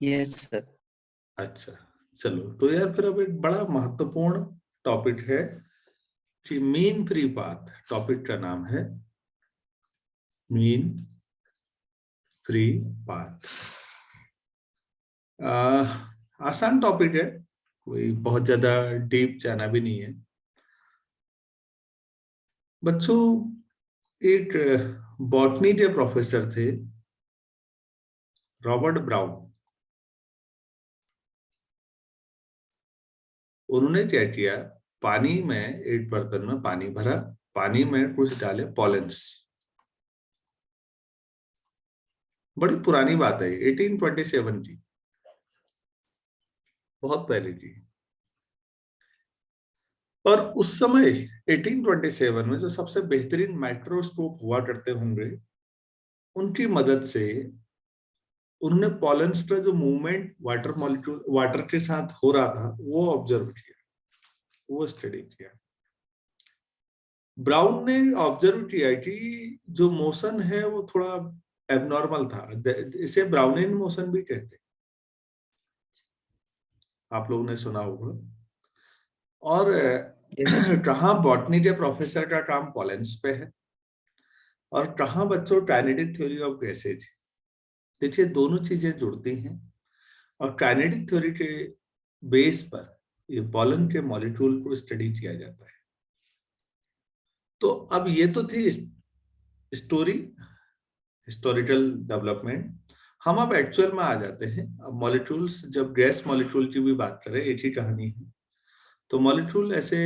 Yes sir. अच्छा, चलो तो यार फिर अब एक बड़ा महत्वपूर्ण टॉपिक है कि मीन फ्री पाथ। टॉपिक का नाम है मीन फ्री पाथ। आसान टॉपिक है, कोई बहुत ज्यादा डीप जाना भी नहीं है बच्चों। एक बॉटनी के प्रोफेसर थे, रॉबर्ट ब्राउन। उन्होंने क्या किया, पानी में, एक बर्तन में पानी भरा, पानी में कुछ डाले पॉलेंस। बड़ी पुरानी बात है, 1827 की, बहुत पहले की। और उस समय 1827 में जो सबसे बेहतरीन माइक्रोस्कोप हुआ करते होंगे, उनकी मदद से उन्होंने पॉलेंस का जो मूवमेंट वाटर मॉलिक्यूल वाटर के साथ हो रहा था वो ऑब्जर्व किया, वो स्टडी किया। ब्राउन ने ऑब्जर्व किया कि जो मोशन है वो थोड़ा एबनॉर्मल था। इसे ब्राउनियन मोशन भी कहते हैं, आप लोगों ने सुना होगा। और कहाँ बॉटनी के प्रोफेसर का काम पॉलेंस पे है और कहाँ बच्चों काइनेटिक थ्योरी ऑफ गैसेज। देखिए दोनों चीजें जुड़ती हैं और काइनेटिक थ्योरी के बेस पर ये पॉलन के मॉलिक्यूल को स्टडी किया जाता है। तो अब ये तो थी स्टोरी, हिस्टोरिकल डेवलपमेंट। हम अब एक्चुअल में आ जाते हैं। अब मॉलिक्यूल्स, जब गैस मॉलिक्यूल की भी बात करें, एक ही कहानी है। तो मॉलिक्यूल ऐसे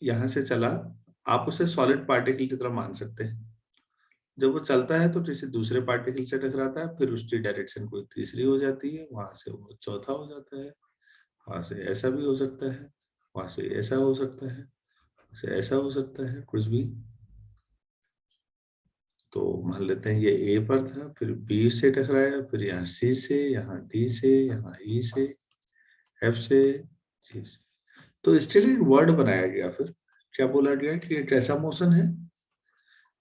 यहां से चला, आप उसे सॉलिड पार्टिकल की तरह मान सकते हैं। जब वो चलता है तो किसी दूसरे पार्टिकल से टकराता है, फिर उसकी डायरेक्शन कोई तीसरी हो जाती है, वहां से वो चौथा हो जाता है, वहां से ऐसा भी हो सकता है, वहां से ऐसा हो सकता है, वहां से ऐसा हो सकता है, कुछ भी। तो मान लेते हैं ये ए पर था, फिर बी से टकराया, फिर यहाँ सी से, यहाँ डी से, यहाँ ई से, एफ से, सी से। तो इसके लिए वर्ड बनाया गया। फिर क्या बोला गया कि एक ऐसा मोशन है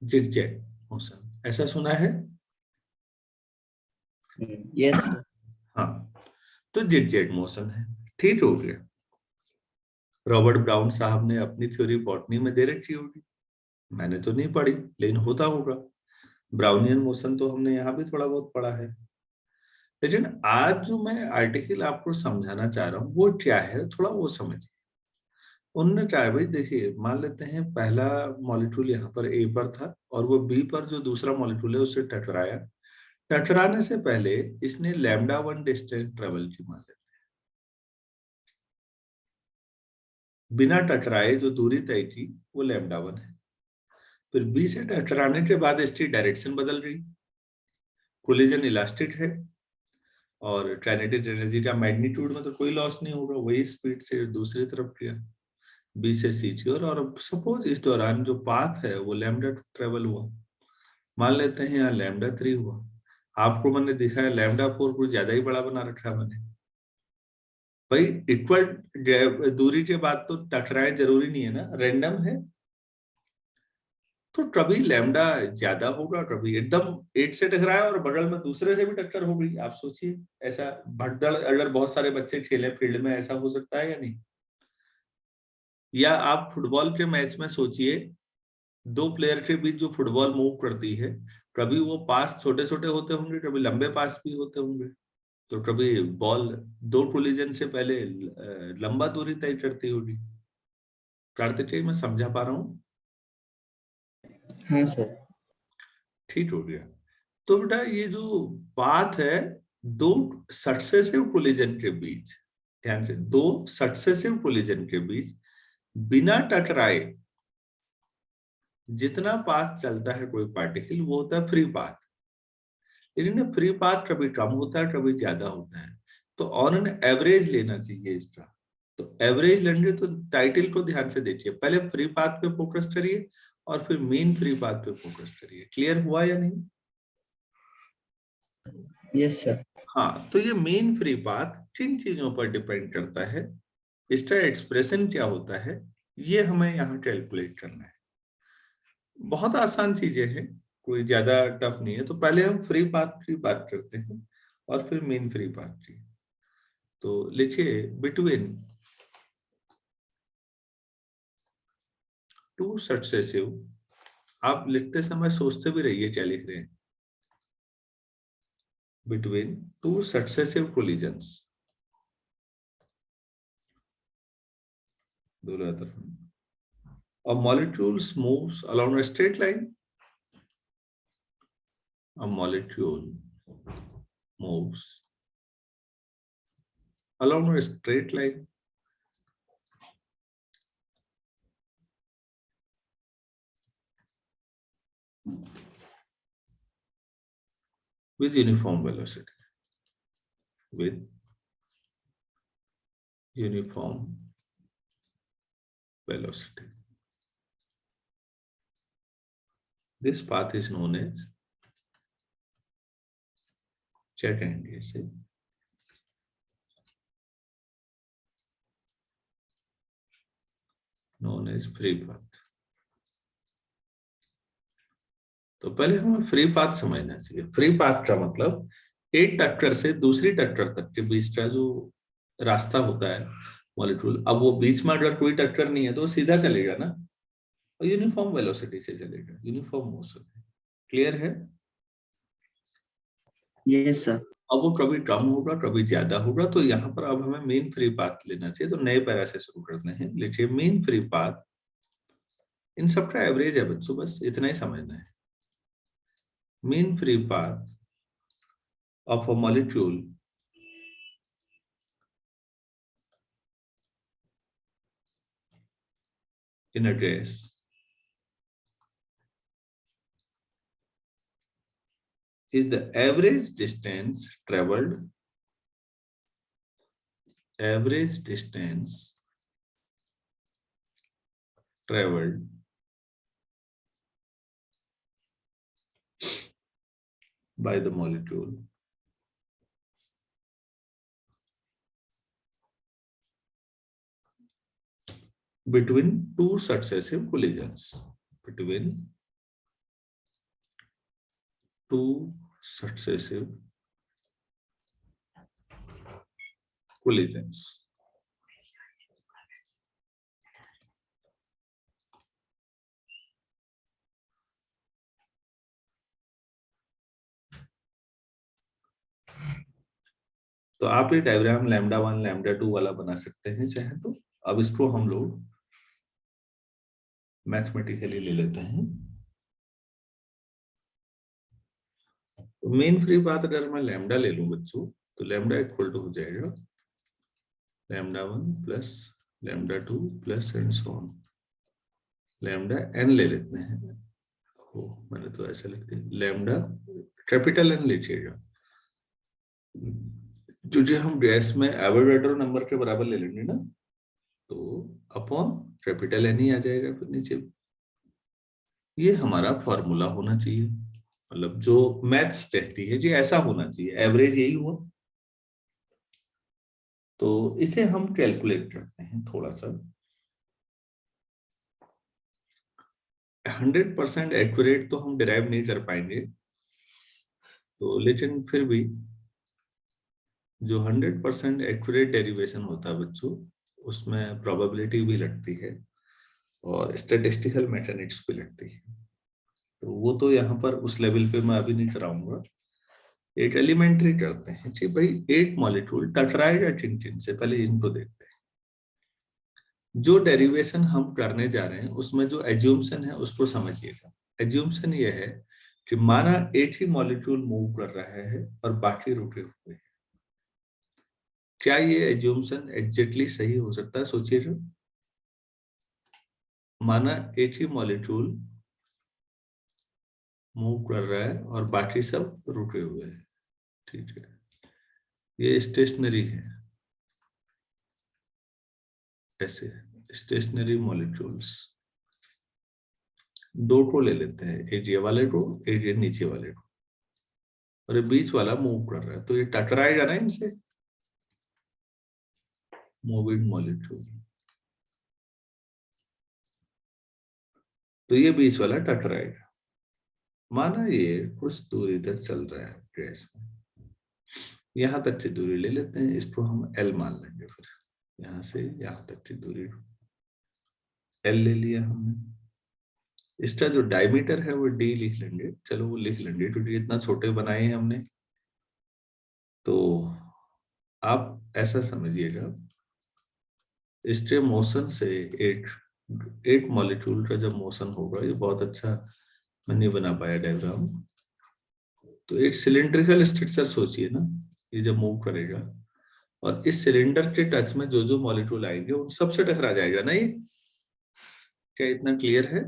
जिगजैग मोशन, ऐसा सुना है? Yes sir. हाँ, तो जिगजैग मोशन है। ठीक हो गया। रॉबर्ट ब्राउन साहब ने अपनी थ्योरी बॉटनी में दे रखी होगी, मैंने तो नहीं पढ़ी, लेकिन होता होगा। ब्राउनियन मोशन तो हमने यहाँ भी थोड़ा बहुत पढ़ा है। लेकिन आज जो मैं आर्टिकल आपको समझाना चाह रहा हूँ वो क्या है, थोड़ा वो समझिए। उन्होंने क्या है भाई, देखिए मान लेते हैं पहला मॉलिक्यूल यहाँ पर ए पर था और वो बी पर जो दूसरा मॉलिक्यूल है उससे टकराया। टकराने से पहले इसने लैम्डा वन डिस्टेंस ट्रेवल की, मान लेते हैं। बिना टकराए जो दूरी तय की वो लैम्डा वन है। फिर बी से टकराने के बाद इसकी डायरेक्शन बदल गई, कोलिजन इलास्टिक है और काइनेटिक एनर्जी का मैग्नीट्यूड में तो कोई लॉस नहीं होगा, वही स्पीड से दूसरी तरफ किया, बी से सी की ओर। और सपोज इस दौरान जो पाथ है वो लैम्डा टू ट्रेवल हुआ, मान लेते हैं यहाँ लैम्डा थ्री हुआ। आपको मैंने दिखाया लैम्डा फोर कुछ ज्यादा ही बड़ा बना रखा है मैंने। भाई इक्वल दूरी के बाद तो टकराए जरूरी नहीं है ना, रैंडम है। तो कभी लैम्डा ज्यादा होगा, कभी एकदम एट से टकराया और बगल में दूसरे से भी टक्कर हो गई। आप सोचिए, ऐसा भगदड़ अगर बहुत सारे बच्चे खेले फील्ड में, ऐसा हो सकता है या नहीं? या आप फुटबॉल के मैच में सोचिए, दो प्लेयर के बीच जो फुटबॉल मूव करती है, कभी वो पास छोटे छोटे होते होंगे, कभी लंबे पास भी होते होंगे। तो कभी बॉल दो कोलिजन से पहले लंबा दूरी तय करती होगी। कार्तिकेय मैं समझा पा रहा हूँ? हाँ सर। ठीक हो गया। तो बेटा ये जो बात है, दो सक्सेसिव कोलिजन के बीच, ध्यान से, दो सक्सेसिव कोलिजन के बीच बिना टकराए जितना पाथ चलता है कोई पार्टिकल, वो होता है फ्री पाथ। लेकिन फ्री पाथ कभी कम होता है, कभी ज्यादा होता है। तो ऑन एन एवरेज लेना चाहिए इसका। तो एवरेज लेंगे तो टाइटल को ध्यान से देखिए, पहले फ्री पाथ पे फोकस करिए और फिर मेन फ्री पाथ पे फोकस करिए। क्लियर हुआ या नहीं? Yes sir. हाँ, तो ये मेन फ्री पाथ किन चीजों पर डिपेंड करता है, इसका एक्सप्रेशन क्या होता है, ये हमें यहाँ कैलकुलेट करना है। बहुत आसान चीजें हैं, कोई ज्यादा टफ नहीं है। तो पहले हम फ्री पाथ की बात करते हैं और फिर मेन फ्री पाथ की। तो लिखिए बिटवीन टू सक्सेसिव, आप लिखते समय सोचते भी रहिए क्या लिख रहे हैं, बिटवीन टू सक्सेसिव कोलिजन्स, दोनों तरफ, a molecule moves along a straight line, a molecule moves along a straight line with uniform velocity, with uniform velocity. This path is known as, क्या कहेंगे इसे, known as free path. तो पहले हमें free path समझना चाहिए। Free path का मतलब एक टक्कर से दूसरी टक्कर तक के बीच का जो रास्ता होता है मॉलिक्यूल, अब वो बीच में अगर कोई टक्कर नहीं है तो सीधा चलेगा ना, और यूनिफॉर्म वेलोसिटी से चलेगा, यूनिफॉर्म मोशन। क्लियर है? Yes sir. अब वो कभी कम होगा कभी ज्यादा होगा, तो यहाँ पर अब हमें मीन फ्री पाथ लेना चाहिए। तो नए पैरा से शुरू करते हैं। लिखिए मीन फ्री पाथ, इन सबका एवरेज है बच्चों, बस इतना ही समझना है। Mean free path of a molecule in a gas is the average distance traveled by the molecule between two successive collisions, between two successive collisions. तो आप ये डायग्राम लैम्डा 1 लैम्डा 2 वाला बना सकते हैं चाहे तो। अब इसको हम लोग मैथमेटिकली ले लेते हैं। तो मेन फ्री पाथ अगर मैं लैम्डा ले लूं बच्चों, तो लैम्डा इक्वल टू हो जाएगा lambda 1 plus lambda 2 plus and so on, lambda n ले लेते हैं। हो मैंने तो ऐसा लिख दिया, लैम्डा कैपिटल एन लीजिएगा, जो हम गैस में एवोगाड्रो नंबर के बराबर ले लेंगे ना, तो अपॉन कैपिटल एन ही आ जाएगा फिर नीचे। ये हमारा फॉर्मूला होना चाहिए, मतलब जो मैथ्स कहती है जी ऐसा होना चाहिए, एवरेज यही हुआ। तो इसे हम कैलकुलेट करते हैं थोड़ा सा। 100% एक्यूरेट तो हम डिराइव नहीं कर पाएंगे, तो लेकिन फिर भी जो 100% एक्यूरेट डेरिवेशन होता है बच्चों, उसमें प्रोबेबिलिटी भी लगती है और स्टैटिस्टिकल मैथमेटिक्स भी लगती है। तो वो तो यहाँ पर उस लेवल पे मैं अभी नहीं कराऊंगा। एक एलिमेंट्री करते हैं कि भाई एक मॉलिक्यूल टकराएगा किन किन से, पहले इनको देखते हैं। जो डेरिवेशन हम करने जा रहे हैं उसमें जो एज्यूम्शन है उसको समझिएगा। एज्यूम्शन ये है कि माना एक ही मॉलिक्यूल मूव कर रहा है और बाकी रुके हुए हैं। क्या ये एज्यूम्शन एग्जैक्टली सही हो सकता है? सोचिए, माना एक ही मॉलिक्यूल मूव कर रहा है और बाकी सब रुके हुए हैं, ठीक है, ये स्टेशनरी है। ऐसे स्टेशनरी मॉलिक्यूल्स दो को ले लेते हैं, एक ये वाले को एक ये नीचे वाले को, और ये बीच वाला मूव कर रहा है, तो ये टकराएगा ना इनसे, मूविंग मॉलिक्यूल। तो ये बीच वाला टकराएगा। माना ये कुछ दूरी तक चल रहा है गैस में, यहाँ तक की दूरी ले लेते हैं, इसको हम L मान लेंगे। फिर यहाँ से यहाँ तक की दूरी L ले लिया हमने। इसका जो डायमीटर है वो D लिख लेंगे, चलो वो लिख लेंगे क्योंकि इतना छोटे बनाए हैं हमने। तो आप ऐसा समझिएगा, इसके मोशन से एक मॉलिक्यूल का जब मोशन होगा, ये बहुत अच्छा मैं नहीं बना पाया डायग्राम, तो एक सिलिंड्रिकल स्ट्रक्चर सोचिए ना, ये जब मूव करेगा और इस सिलेंडर के टच में जो जो मॉलिक्यूल आएंगे उन सबसे टकरा जाएगा ना ये। क्या इतना क्लियर है?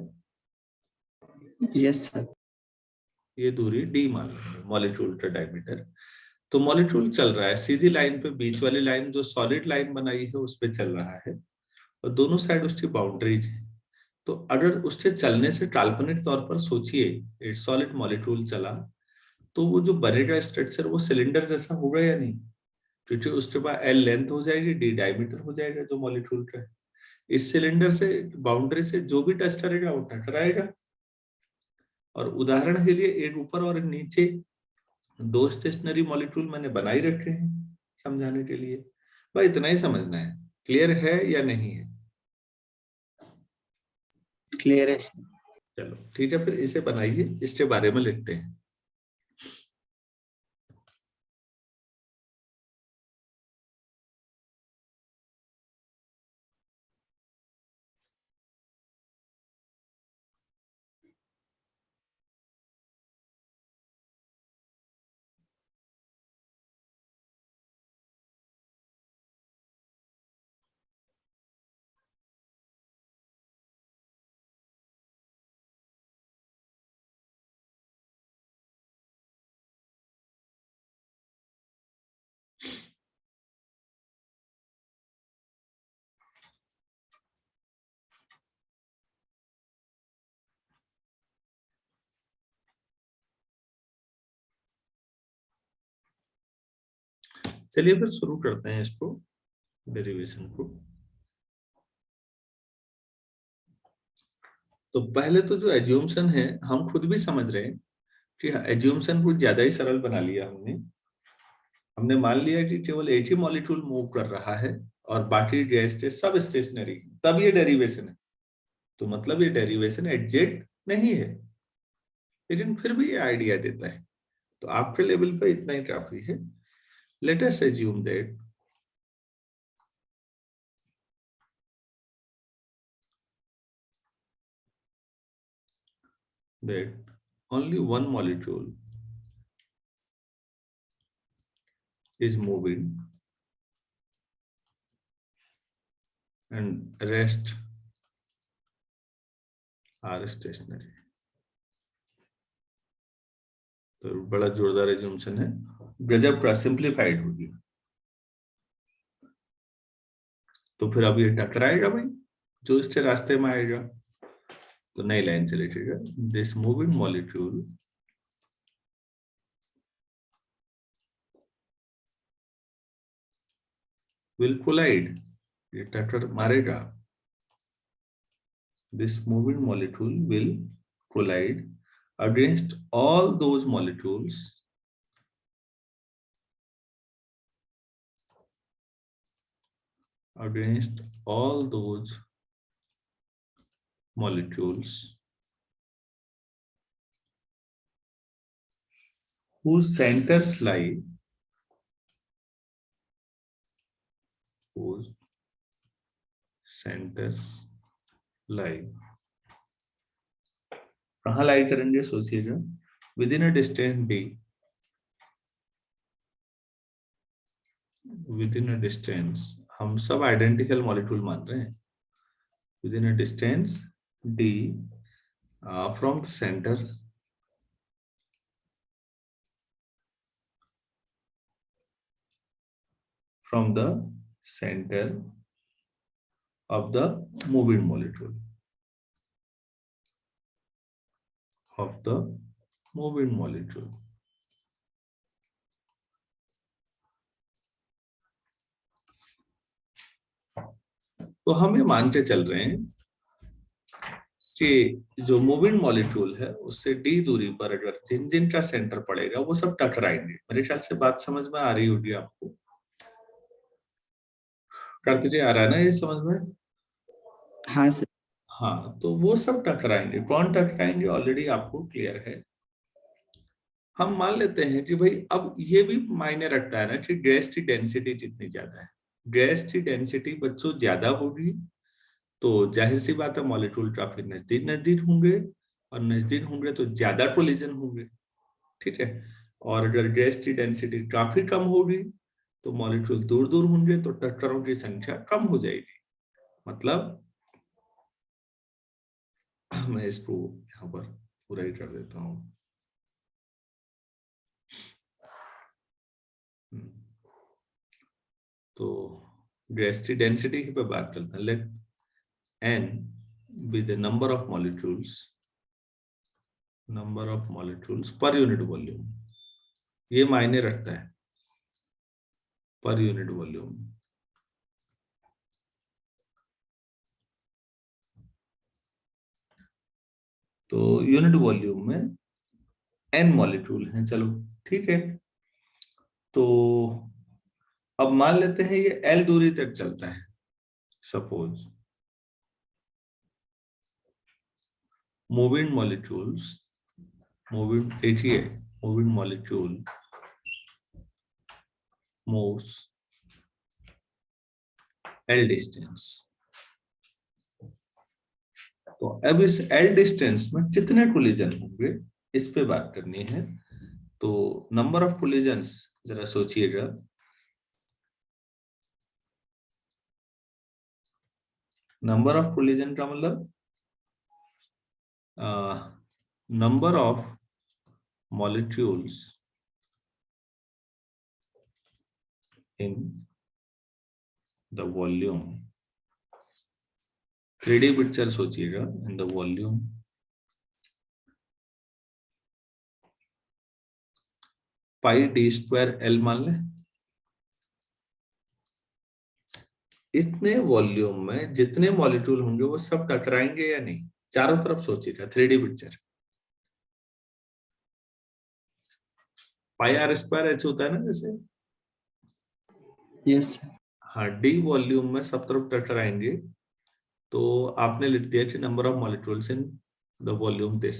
Yes sir. ये दूरी D मान लेंगे, मॉलिक्यूल का डायमीटर। तो मॉलिक्यूल चल रहा है सीधी लाइन पे, बीच वाली लाइन जो सॉलिड लाइन बनाई है उस पे चल रहा है, और दोनों साइड उसकी बाउंड्रीज है। तो अगर उसके चलने से काल्पनिक तौर पर सोचिए, एक सॉलिड मॉलिक्यूल चला, तो वो जो बनेगा स्ट्रक्चर वो सिलेंडर जैसा होगा या नहीं? क्योंकि उसके बाद L लेंथ हो जाएगी, D डायमीटर हो जाएगा जो मॉलिक्यूल का है। इस सिलेंडर से, बाउंड्री से जो भी टच करेगा वो टकराएगा। और उदाहरण के लिए एक ऊपर और नीचे दो स्टेशनरी मॉलिक्यूल मैंने बनाई रखे हैं समझाने के लिए। भाई इतना ही समझना है, क्लियर है या नहीं है? क्लियर है सर। चलो ठीक है, फिर इसे बनाइए, इसके बारे में लिखते हैं। चलिए फिर शुरू करते हैं इसको, डेरिवेशन को। तो पहले तो जो एज्यूम्शन है हम खुद भी समझ रहे हैं कि एज्यूम्शन कुछ ज्यादा ही सरल बना लिया हमने। हमने मान लिया कि केवल एक ही मॉलिक्यूल मूव कर रहा है और बाकी गैस के सब स्टेशनरी, तब ये डेरिवेशन है। तो मतलब ये डेरिवेशन एग्जैक्ट नहीं है, लेकिन फिर भी ये आइडिया देता है। तो आपके लेवल पे इतना ही काफी है। Let us assume that only one molecule is moving and rest are stationary। तो बड़ा जोरदार एज्यूम्शन है, गजब का सिंप्लीफाइड होगी। तो फिर अब ये टकराएगा भाई जो इसके रास्ते में आएगा। तो नई लाइन से लिखिएगा, this moving molecule will collide, ये टक्कर मारेगा। This moving molecule will collide against all those molecules whose centers lie कहाँ लाई करेंगे सोचिएगा, with in a distance D, with in a distance, हम सब आइडेंटिकल मॉलिक्यूल मान रहे हैं, with in a distance D from the centre of the moving molecule तो हम ये मान के चल रहे हैं कि जो मूविंग मॉलिक्यूल है उससे डी दूरी पर अगर जिन जिन का सेंटर पड़ेगा वो सब टकराएंगे। मेरे ख्याल से बात समझ में आ रही होगी आपको। कार्तिक जी, आ रहा है ना ये समझ में? हाँ सर। हाँ, तो वो सब टकराएंगे। कौन टकराएंगे ऑलरेडी आपको क्लियर है। हम मान लेते हैं कि भाई अब ये भी मायने रखता है ना कि गैस की डेंसिटी जितनी ज्यादा है, गैस की डेंसिटी बच्चों ज्यादा होगी तो जाहिर सी बात है मॉलिक्यूल काफी नजदीक नजदीक होंगे, और नजदीक होंगे तो ज्यादा कोलिजन होंगे। ठीक है। और अगर गैस की डेंसिटी काफी कम होगी तो मॉलिक्यूल दूर दूर होंगे तो टक्करों की संख्या कम हो जाएगी। मतलब मैं इसको यहाँ पर पूरा ही कर देता हूँ। तो गैस की डेंसिटी पे बात करते हैं। Let n be the number of molecules per unit volume. ये मायने रखता है पर यूनिट वॉल्यूम। तो यूनिट वॉल्यूम में n मॉलिक्यूल हैं। चलो ठीक है। तो अब मान लेते हैं ये L दूरी तक चलता है। Suppose moving molecule moves L distance. तो अब इस L डिस्टेंस में कितने कोलिजन होंगे इस पे बात करनी है। तो नंबर ऑफ कोलिजन्स जरा सोचिएगा। नंबर ऑफ कोलिजन का मतलब number of molecules in the volume. 3D picture सोचिएगा। In the volume pi D square L मान ले। इतने वॉल्यूम में जितने मॉलिक्यूल होंगे वो सब टकराएंगे या नहीं, चारों तरफ सोचिएगा। 3D picture. Pi r square h होता है ना जैसे। Yes sir. हाँ, डी वॉल्यूम में सब तरफ टकराएंगे तो आपने लिख दिया कि number of molecules in the volume this.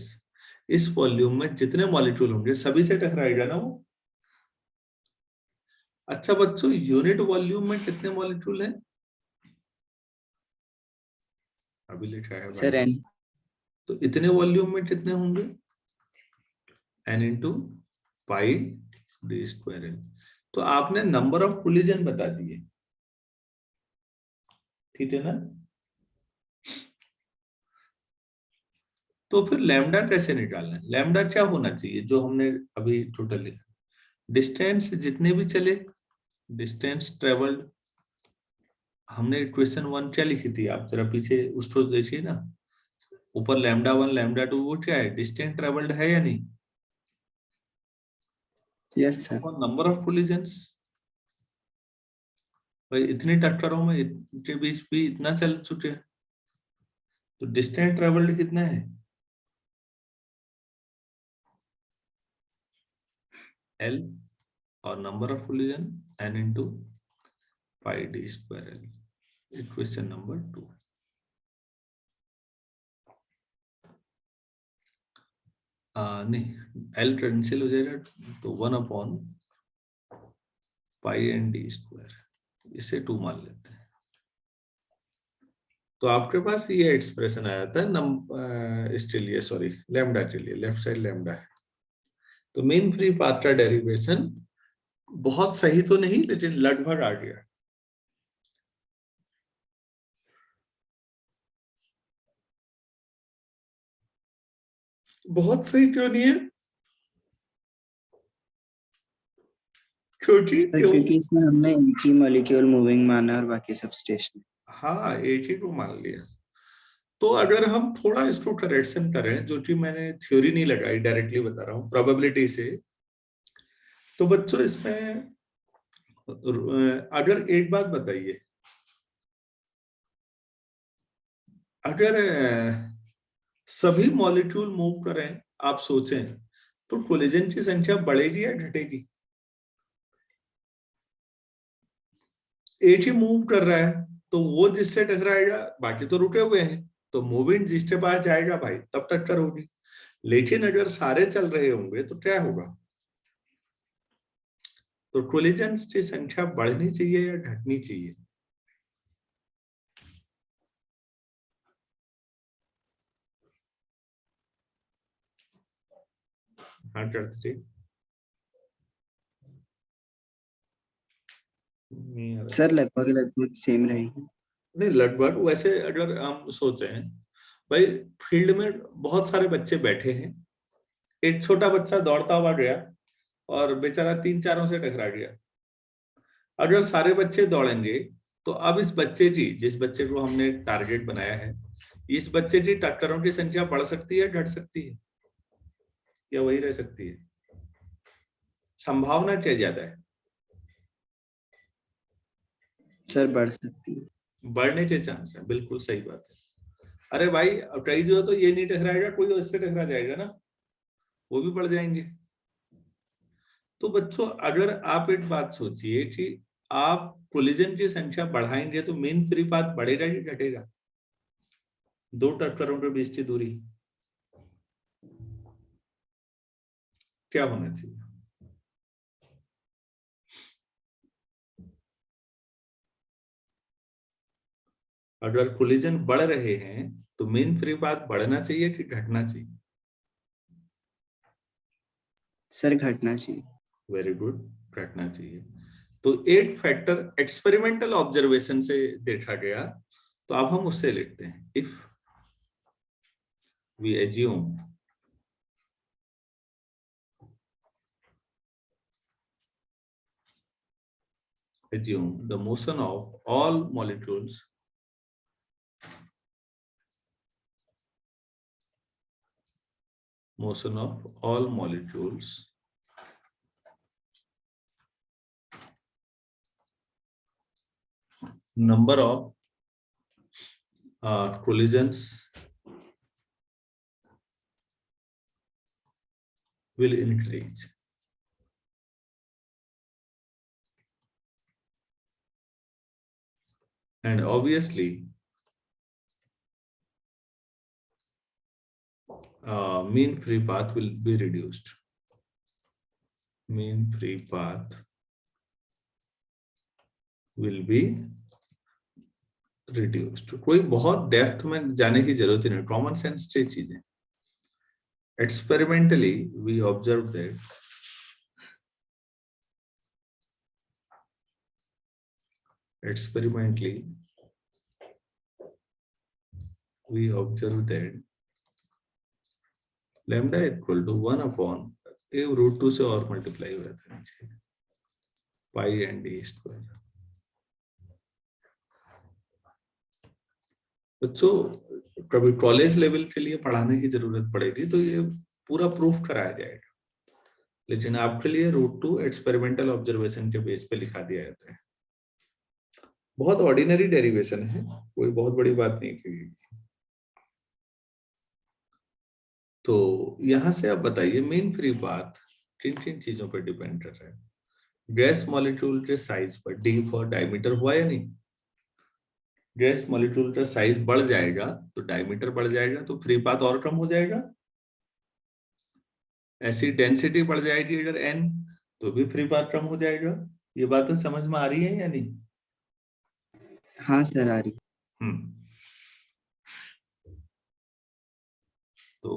इस वॉल्यूम में जितने मॉलिक्यूल होंगे सभी से टकराएगा ना वो। अच्छा बच्चों, यूनिट वॉल्यूम में कितने मॉलिक्यूल हैं? अभी लिखा है सर भाई। n। तो इतने वॉल्यूम में कितने होंगे? n into pi D square L. तो आपने नंबर ऑफ कोलिजन बता दिए। ठीक है ना। तो फिर लैम्डा कैसे निकालना है? लैम्डा क्या होना चाहिए जो हमने अभी टोटल लिखा? डिस्टेंस जितने भी चले, डिस्टेंस ट्रेवल्ड। हमने इक्वेशन 1 क्या लिखी थी? आप जरा पीछे उसको देखिए ना। ऊपर लैम्डा 1 लैम्डा 2 वो क्या है? डिस्टेंस ट्रेवल्ड है या नहीं? Yes sir. और नंबर ऑफ कोलिजन्स भाई इतनी टक्करों में इनके बीच भी इतना चल चुके हैं तो डिस्टेंस ट्रेवल्ड कितना है? L और number of collision n into pi D square L. Equation number 2। नहीं, L कैंसिल हो जाएगा तो 1 upon pi n d square. इसे 2 मान लेते हैं। तो आपके पास ये एक्सप्रेशन आया था इसके लिए, सॉरी लैम्डा के लिए। लेफ्ट साइड लैम्डा है। तो मेन फ्री पाथ का डेरिवेशन बहुत सही तो नहीं लेकिन लगभग आ गया। बहुत सही क्यों नहीं है? क्योंकि सर क्योंकि इसमें हमने एक ही मॉलिक्यूल मूविंग माना और बाकी सब स्टेशनरी। हाँ, एक ही को मान लिया। तो अगर हम थोड़ा इसको करेक्शन करें, जो कि मैंने थ्योरी नहीं लगाई, डायरेक्टली बता रहा हूँ प्रोबेबिलिटी से। तो बच्चों इसमें अगर एक बात बताइए, अगर सभी मॉलिक्यूल मूव करें, आप सोचें तो कोलिजन की संख्या बढ़ेगी या घटेगी? एक ही मूव कर रहा है तो वो जिससे टकराएगा, बाकी तो रुके हुए हैं, तो मूविंग जिसके पास जाएगा भाई तब टक्कर होगी। लेकिन अगर सारे चल रहे होंगे तो क्या होगा? तो कोलिजन्स की संख्या बढ़नी चाहिए या घटनी चाहिए? हाँ करते सर लगभग लगभग सेम रहेगी। नहीं, लगभग वैसे अगर हम सोचे हैं भाई, फील्ड में बहुत सारे बच्चे बैठे हैं, एक छोटा बच्चा दौड़ता हुआ गया और बेचारा 3-4 से टकरा गया। अगर सारे बच्चे दौड़ेंगे तो अब इस बच्चे की, जिस बच्चे को हमने टारगेट बनाया है, इस बच्चे की टक्करों की संख्या बढ़ सकती है, घट सकती है, या वही रह सकती है? संभावना क्या ज्यादा है? सर बढ़ सकती है। बढ़ने के चांस है, बिल्कुल सही बात है। अरे भाई कई जो तो ये नहीं टकराएगा, कोई इससे टकरा जाएगा ना, वो भी बढ़ जाएंगे। तो बच्चों अगर आप एक बात सोचिए कि आप कोलिजन की संख्या बढ़ाएंगे तो मीन फ्री पाथ बढ़ेगा कि घटेगा? दो टक्करों के बीच की दूरी क्या होना चाहिए? अगर कोलिजन बढ़ रहे हैं तो मीन फ्री पाथ बढ़ना चाहिए कि घटना चाहिए? सर घटना चाहिए। वेरी गुड, घटना चाहिए। तो एक फैक्टर एक्सपेरिमेंटल ऑब्जर्वेशन से देखा गया, तो अब हम उससे लिखते हैं, if we assume the motion of all molecules number of collisions will increase. And obviously, mean free path will be reduced. Mean free path will be reduced. कोई बहुत डेप्थ में जाने की जरूरत नहीं, कॉमन सेंस की चीजें। Experimentally, we observed that lambda equal to 1 upon a root 2 से और मल्टीप्लाई हो जाता है नीचे, पाई एंड डी स्क्वायर। बच्चों कभी कॉलेज लेवल के लिए पढ़ाने की जरूरत पड़ेगी तो ये पूरा प्रूफ कराया जाएगा, लेकिन आपके लिए रूट 2 एक्सपेरिमेंटल ऑब्जर्वेशन के बेस पे लिखा दिया जाता है। बहुत ऑर्डिनरी डेरिवेशन है, कोई बहुत बड़ी बात नहीं की। तो यहां से आप बताइए मीन फ्री पाथ किन किन चीजों पर डिपेंड कर रहा है? गैस मॉलिक्यूल के साइज पर, डी फॉर डायमीटर हुआ या नहीं? गैस मॉलिक्यूल का साइज बढ़ जाएगा तो डायमीटर बढ़ जाएगा, तो फ्री पाथ और कम हो जाएगा। ऐसी डेंसिटी बढ़ जाएगी अगर एन, तो भी फ्री पाथ कम हो जाएगा। ये बातें समझ में आ रही है या नहीं? हाँ सर आ रही। तो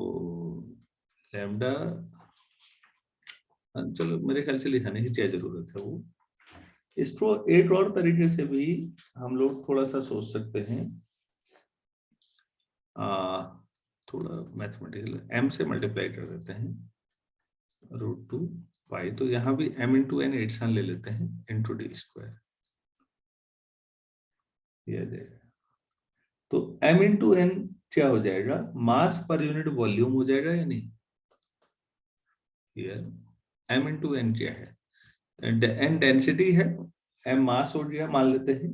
लैम्डा, चलो मेरे ख्याल से लिखाने की क्या जरूरत है, वो इसको एक और तरीके से भी हम लोग थोड़ा सा सोच सकते हैं। थोड़ा मैथमेटिकल, m से मल्टीप्लाई कर देते हैं रूट 2 पाई, तो यहाँ भी m इंटू एन एट ले लेते हैं इंटू डी स्क्वायर, तो m इंटू एन क्या हो जाएगा? मास पर यूनिट वॉल्यूम हो जाएगा या नहीं? m इंटू एन क्या है? n डेंसिटी है, m मास हो गया मान लेते हैं।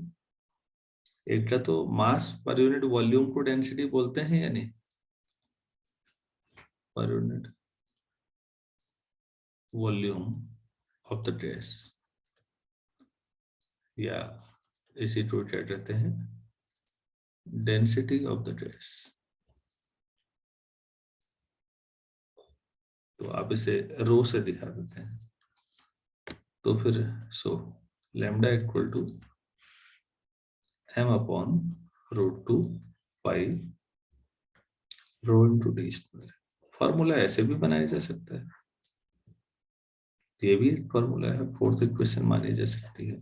एक तो मास पर यूनिट वॉल्यूम को डेंसिटी बोलते हैं या नहीं? per unit volume of the trace, या इसी को क्या कहते हैं, डेंसिटी ऑफ द trace। तो आप इसे रो से दिखा देते हैं, तो फिर so lambda equal to m upon √2 pi rho into d square. Formula ऐसे भी बनाया जा सकता है, ये भी एक फॉर्मूला है, फोर्थ इक्वेशन मानी जा सकती है।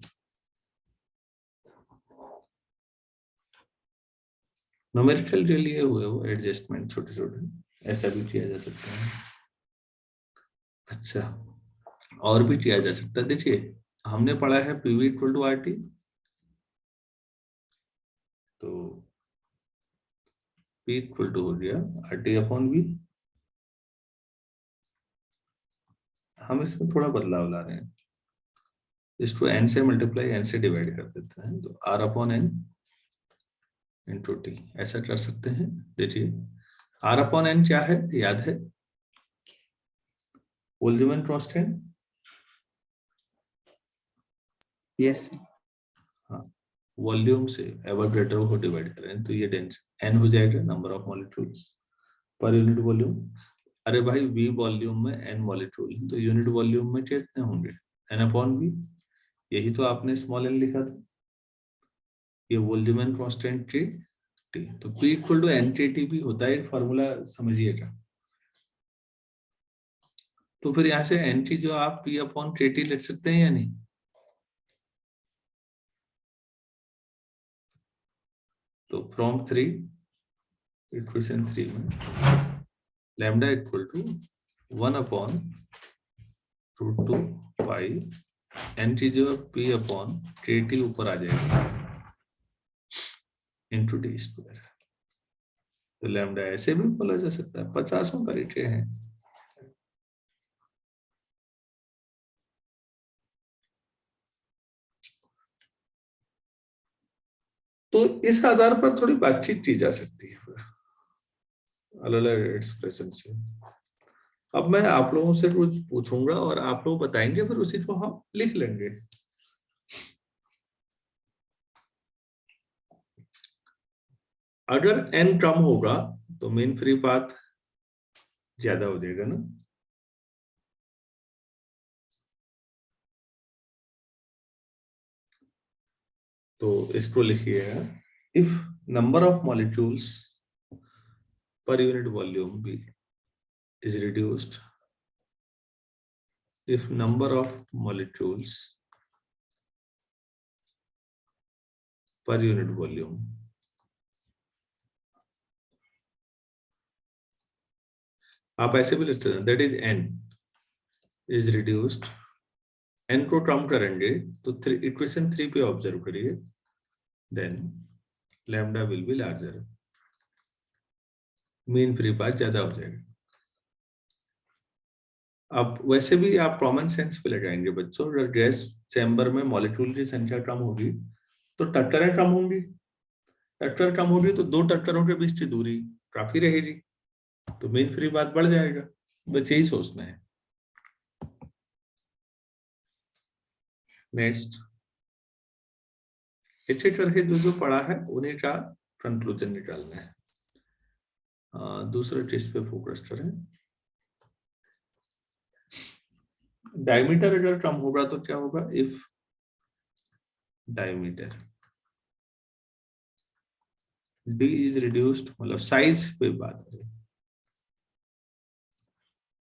न्यूमेरिकल जो लिए हुए वो एडजस्टमेंट छोटे छोटे ऐसा भी किया जा सकता है। अच्छा, और भी किया जा सकता है। देखिए हमने पढ़ा है पीवी इक्वल टू आरटी, तो पी इक्वल टू हो गया आरटी अपॉन वी। हम इसमें थोड़ा बदलाव ला रहे हैं, इसको एन से मल्टीप्लाई एन से डिवाइड कर देते हैं, तो R upon n into T ऐसा कर सकते हैं। देखिए आर अपॉन एन क्या है, याद है, बोल्ट्जमैन कांस्टेंट। यस हाँ, वॉल्यूम से एवोगैड्रो को डिवाइड करें तो ये डेंसिटी एन हो जाएगा, नंबर ऑफ मॉलिक्यूल्स पर यूनिट वॉल्यूम। अरे भाई वी वॉल्यूम में एन मॉलिक्यूल है, तो यूनिट वॉल्यूम में कितने होंगे, एन अपॉन वी। यही तो आपने स्मॉल एन लिखा था, ये बोल्ट्जमैन कांस्टेंट के टी। तो P इक्वल टू एन के टी भी होता है एक फॉर्मूला, समझिएगा। तो फिर यहाँ से एन टी जो आप P अपॉन के टी लिख सकते हैं या नहीं। तो फ्रॉम 3 इक्वेशन 3 में lambda equal to 1 upon √2 pi n T जो P अपॉन के टी ऊपर आ जाएगा इंटू डी स्क्वायर। तो लैम्डा ऐसे भी बोला जा सकता है, 50 का रेट है। तो इस आधार पर थोड़ी बातचीत की जा सकती है अलग अलग एक्सप्रेशन से। अब मैं आप लोगों से कुछ पूछूंगा और आप लोग बताएंगे, फिर उसी को हम लिख लेंगे। अगर n कम होगा तो मीन फ्री पाथ ज्यादा हो जाएगा ना। तो इसको लिखिएगा, इफ नंबर ऑफ मॉलिक्यूल्स पर यूनिट वॉल्यूम भी is reduced, if number of molecules per unit volume आप ऐसे भी लिख सकते हैं, that is n is reduced, n को कम करेंगे तो इक्वेशन 3 पे ऑब्जर्व करिए, then lambda will be larger, mean free path ज्यादा हो जाएगा। अब वैसे भी आप कॉमन सेंस पे लगाएंगे बच्चों, अगर गैस चैम्बर में मॉलिक्यूल की संख्या कम होगी तो टक्करें कम होंगी, टक्कर कम होगी तो दो टक्करों के बीच की दूरी काफी रहेगी, तो मीन फ्री पाथ बढ़ जाएगा। बस यही सोचना है। नेक्स्ट, इसे करके जो पढ़ा है उन्हीं का कंक्लूजन निकालना है। दूसरे चीज पे फोकस करें। डायमीटर अगर कम होगा तो क्या होगा, if diameter d is reduced, मतलब साइज पे बात करें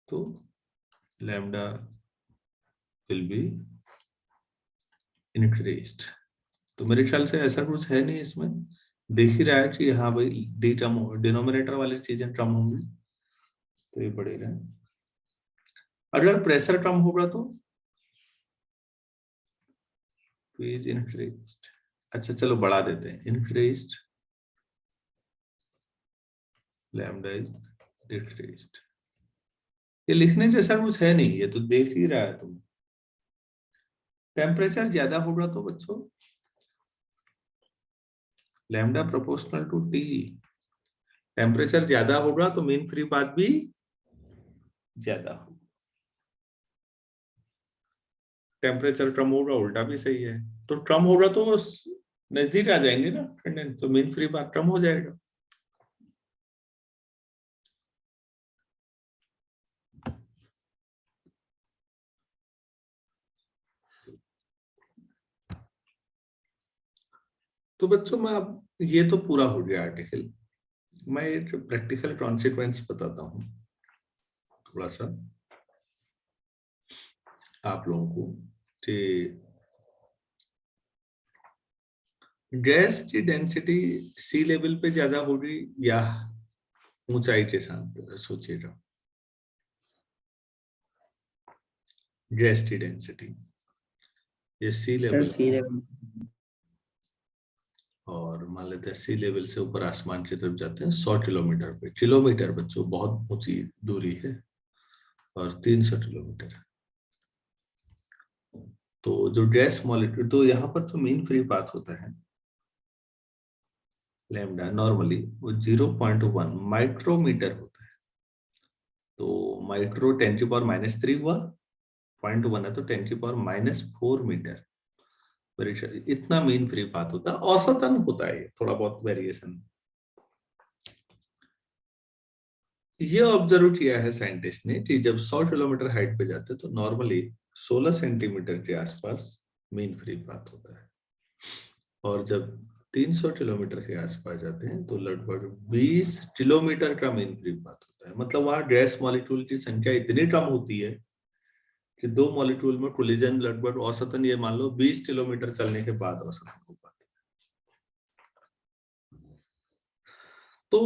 तो लैम्डा विल बी इंक्रीज्ड। तो मेरे ख्याल से ऐसा कुछ है नहीं इसमें, देख ही रहा है कि हाँ भाई डी कम हो, डिनोमिनेटर वाली चीजें कम होंगी तो ये बढ़ेगा। अगर प्रेशर कम होगा तो इज इंक्रीज्ड। अच्छा चलो बढ़ा देते हैं, इंक्रीज्ड लैम्डा इज डिक्रीज्ड। ये लिखने जैसा कुछ है नहीं, ये तो देख ही रहा है तुम। टेम्परेचर ज्यादा होगा तो बच्चों lambda proportional to T, temperature ज्यादा होगा तो मीन फ्री पाथ भी ज्यादा हो। टेम्परेचर कम होगा, उल्टा भी सही है। तो कम होगा तो नजदीक आ जाएंगे ना कंडेंस, तो मीन फ्री पाथ कम हो जाएगा। तो बच्चों मैं अब ये तो पूरा हो गया आर्टिकल, मैं एक प्रैक्टिकल कॉन्सिक्वेंस बताता हूँ थोड़ा सा आप लोगों को कि गैस की डेंसिटी सी लेवल पे ज्यादा होगी या ऊंचाई के साथ, सोचिएगा। गैस की डेंसिटी ये सी लेवल सी लेवल और मान लेते हैं सी लेवल से ऊपर आसमान की तरफ जाते हैं 100 किलोमीटर पे। किलोमीटर बच्चों बहुत ऊंची दूरी है और 300 किलोमीटर। तो जो गैस मॉलिक्यूल, तो यहाँ पर जो मीन फ्री पाथ होता है लैम्डा नॉर्मली वो 0.1 माइक्रोमीटर होता है। तो माइक्रो 10⁻³ हुआ, 0.1 है तो 10⁻⁴ मीटर। इतना मीन फ्री पाथ होता है, औसतन होता है, थोड़ा बहुत वेरिएशन। ये ऑब्जर्व किया है साइंटिस्ट ने कि जब 100 किलोमीटर हाइट पे जाते हैं तो नॉर्मली 16 सेंटीमीटर के आसपास मीन फ्री पाथ होता है, और जब 300 किलोमीटर के आसपास जाते हैं तो लगभग 20 किलोमीटर का मीन फ्री पाथ होता है। मतलब वहां गैस मॉलिक्यूल की संख्या इतनी कम होती है कि दो मॉलिक्यूल में कोलिजन लगभग औसतन ये मान लो 20 किलोमीटर चलने के बाद औसतन हो पाती है। तो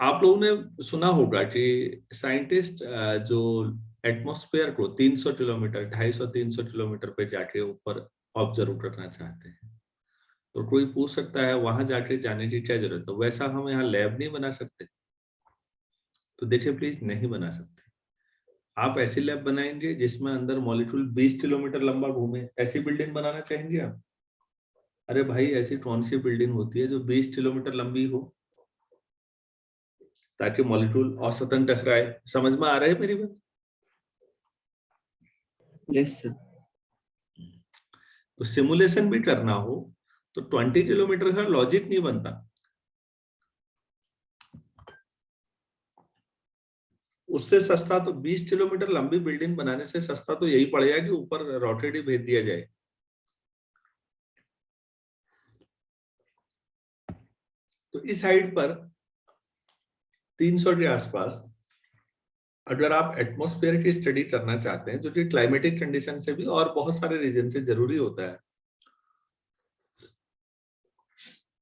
आप लोगों ने सुना होगा कि साइंटिस्ट जो एटमॉस्फेयर को 300 किलोमीटर 250-300 किलोमीटर पे जाके ऊपर ऑब्जर्व करना चाहते हैं, तो कोई पूछ सकता है वहां जाके जाने की क्या जरूरत है, वैसा हम यहाँ लैब नहीं बना सकते? तो देखिए प्लीज, नहीं बना सकते। आप ऐसी लैब बनाएंगे जिसमें अंदर मॉलिक्यूल 20 किलोमीटर लंबा घूमे, ऐसी बिल्डिंग बनाना चाहेंगे आप? अरे भाई, ऐसी कौन सी बिल्डिंग होती है जो 20 किलोमीटर लंबी हो ताकि मॉलिक्यूल औसतन टकराए? समझ में आ रहा है मेरी बात? Yes sir. तो सिमुलेशन भी करना हो तो 20 किलोमीटर का लॉजिक नहीं बनता। उससे सस्ता तो 20 किलोमीटर लंबी बिल्डिंग बनाने से सस्ता तो यही पड़ेगा कि ऊपर रॉकेट ही भेज दिया जाए। तो इस हाइट पर 300 के आसपास अगर आप एटमॉस्फेयर की स्टडी करना चाहते हैं, जो कि क्लाइमेटिक कंडीशन से भी और बहुत सारे रीजन से जरूरी होता है,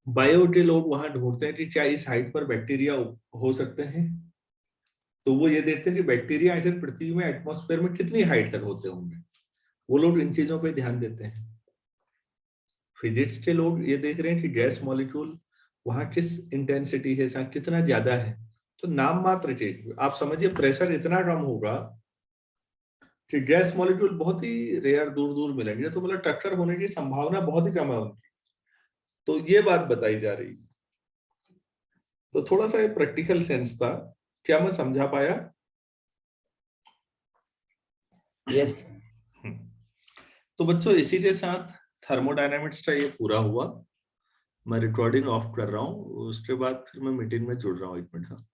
बायो के लोग वहां ढूंढते हैं कि क्या इस हाइट पर बैक्टीरिया हो सकते हैं। तो वो ये देखते हैं कि बैक्टीरिया आखिर पृथ्वी में एटमॉस्फेयर में कितनी हाइट तक होते होंगे, वो लोग इन चीजों पे ध्यान देते हैं। फिजिक्स के लोग ये देख रहे हैं कि गैस मॉलिक्यूल वहां किस इंटेंसिटी है, कितना ज्यादा है। तो नाम मात्र के आप समझिए प्रेशर इतना कम होगा कि गैस मॉलिक्यूल बहुत ही रेयर दूर दूर मिलेंगे, तो मतलब टक्कर होने की संभावना बहुत ही कम है उनकी। तो ये बात बताई जा रही है। तो थोड़ा सा प्रैक्टिकल सेंस था, क्या मैं समझा पाया? यस। तो बच्चों इसी के साथ थर्मोडायनामिक्स का ये पूरा हुआ। मैं रिकॉर्डिंग ऑफ कर रहा हूँ, उसके बाद फिर मैं मीटिंग में जुड़ रहा हूँ 1 मिनट।